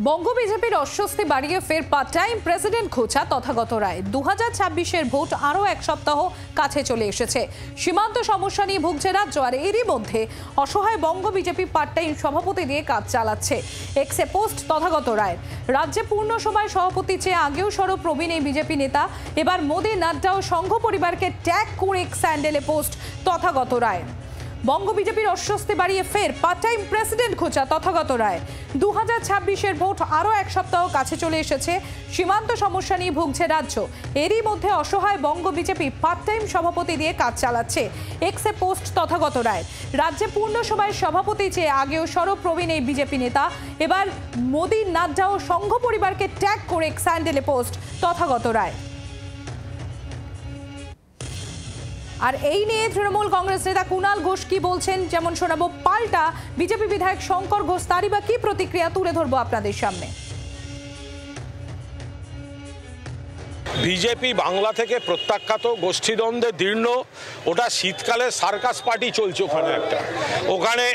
বঙ্গ বিজেপির অস্বস্তি বাড়িয়ে ফের পার্ট টাইম প্রেসিডেন্ট খোঁচা তথাগত রায়। 2026-এর ভোট আরও এক সপ্তাহ কাছে চলে এসেছে। সীমান্ত সমস্যা নিয়ে ভুগছে রাজ্য, আর এরই মধ্যে অসহায় বঙ্গ বিজেপি পার্ট টাইম সভাপতি দিয়ে কাজ চালাচ্ছে। এক্সে পোস্ট তথাগত রায়। রাজ্যে পূর্ণ সময় সভাপতি চেয়ে আগেও সরব প্রবীণ এই বিজেপি নেতা। এবার মোদী, নাড্ডা ও সংঘ পরিবারকে ট্যাগ করে এক্স স্যান্ডেলে পোস্ট তথাগত রায়। বঙ্গ বিজেপির অস্বস্তি বাড়িয়ে ফের পার্ট টাইম প্রেসিডেন্ট খোঁচা তথাগত রায়। 2026-এর ভোট আরও এক সপ্তাহ কাছে চলে এসেছে। সীমান্ত সমস্যা নিয়ে ভুগছে রাজ্য, এরই মধ্যে অসহায় বঙ্গ বিজেপি পার্ট টাইম সভাপতি দিয়ে কাজ চালাচ্ছে। এক্সে পোস্ট তথাগত রায়। রাজ্যে পূর্ণ সময়ের সভাপতি চেয়ে আগেও সরব প্রবীণ এই বিজেপি নেতা। এবার মোদী, নাড্ডা ও সংঘ পরিবারকে ট্যাগ করে এক্স স্যান্ডেলে পোস্ট তথাগত রায়। আর এই নিয়ে তৃণমূল কংগ্রেস নেতা কুণাল ঘোষ কি বলছেন যেমন শোনাবো, পাল্টা বিজেপি বিধায়ক শঙ্কর ঘোষ তারই বা কি প্রতিক্রিয়া তুলে ধরবো আপনাদের সামনে। বিজেপি বাংলা থেকে প্রত্যাখ্যাত, গোষ্ঠীদ্বন্দ্বে দীর্ণ, ওটা শীতকালে সার্কাস পার্টি চলছে ওখানে একটা। ওখানে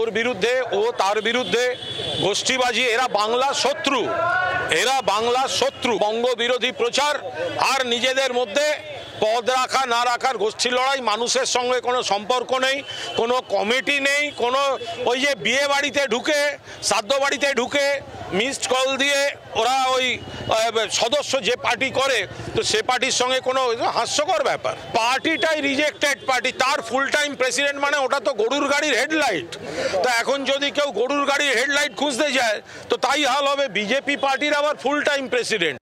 ওর বিরুদ্ধে, ও তার বিরুদ্ধে গোষ্ঠীবাজি। এরা বাংলার শত্রু, এরা বাংলার শত্রু। বঙ্গ বিরোধী প্রচার আর নিজেদের মধ্যে পদ রাখা না রাখার গোষ্ঠী লড়াই। মানুষের সঙ্গে কোনো সম্পর্ক নেই, কোনো কমিটি নেই, কোনো ওই যে বিয়ে বাড়িতে ঢুকে, শ্রাদ্ধ বাড়িতে ঢুকে মিসড কল দিয়ে ওরা ওই সদস্য যে পার্টি করে, তো সে পার্টির সঙ্গে কোনো হাস্যকর ব্যাপার। পার্টিটাই রিজেক্টেড পার্টি, তার ফুল টাইম প্রেসিডেন্ট মানে ওটা তো গরুর গাড়ির হেডলাইট। তো এখন যদি কেউ গরুর গাড়ির হেডলাইট খুঁজতে যায় তো তাই হাল হবে বিজেপি পার্টির আবার ফুল টাইম প্রেসিডেন্ট।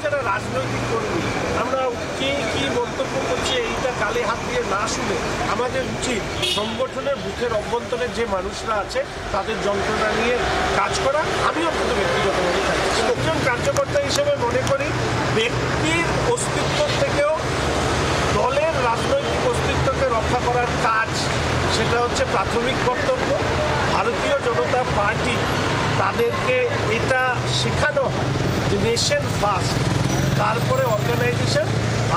যারা রাজনৈতিক কর্মী, আমরা কে কি মন্তব্য করছে এইটা গালে হাত দিয়ে না শুনে আমাদের উচিত সংগঠনের বুথের অভ্যন্তরে যে মানুষরা আছে তাদের যন্ত্রণা নিয়ে কাজ করা। আমি অন্তত ব্যক্তিগতভাবে একজন কার্যকর্তা হিসেবে মনে করি ব্যক্তির অস্তিত্ব থেকেও দলের রাজনৈতিক অস্তিত্বকে রক্ষা করার কাজ, সেটা হচ্ছে প্রাথমিক কর্তব্য। ভারতীয় জনতা পার্টি তাদেরকে এটা শেখানো হয় যে নেশন ফার্স্ট, তারপরে অর্গানাইজেশন,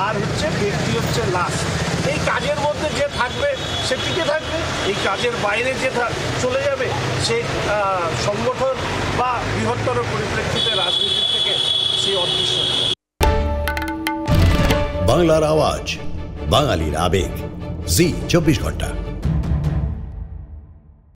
আর হচ্ছে ব্যক্তি হচ্ছে লাস্ট। এই কাজের মধ্যে যে থাকবে সে টিকে থাকবে, এই কাজের বাইরে যে চলে যাবে সে সংগঠন বা বৃহত্তর পরিপ্রেক্ষিতে রাজনীতি থেকে সে অদৃশ্য। বাংলার আওয়াজ, বাঙালির আবেগ, জি 24 ঘন্টা।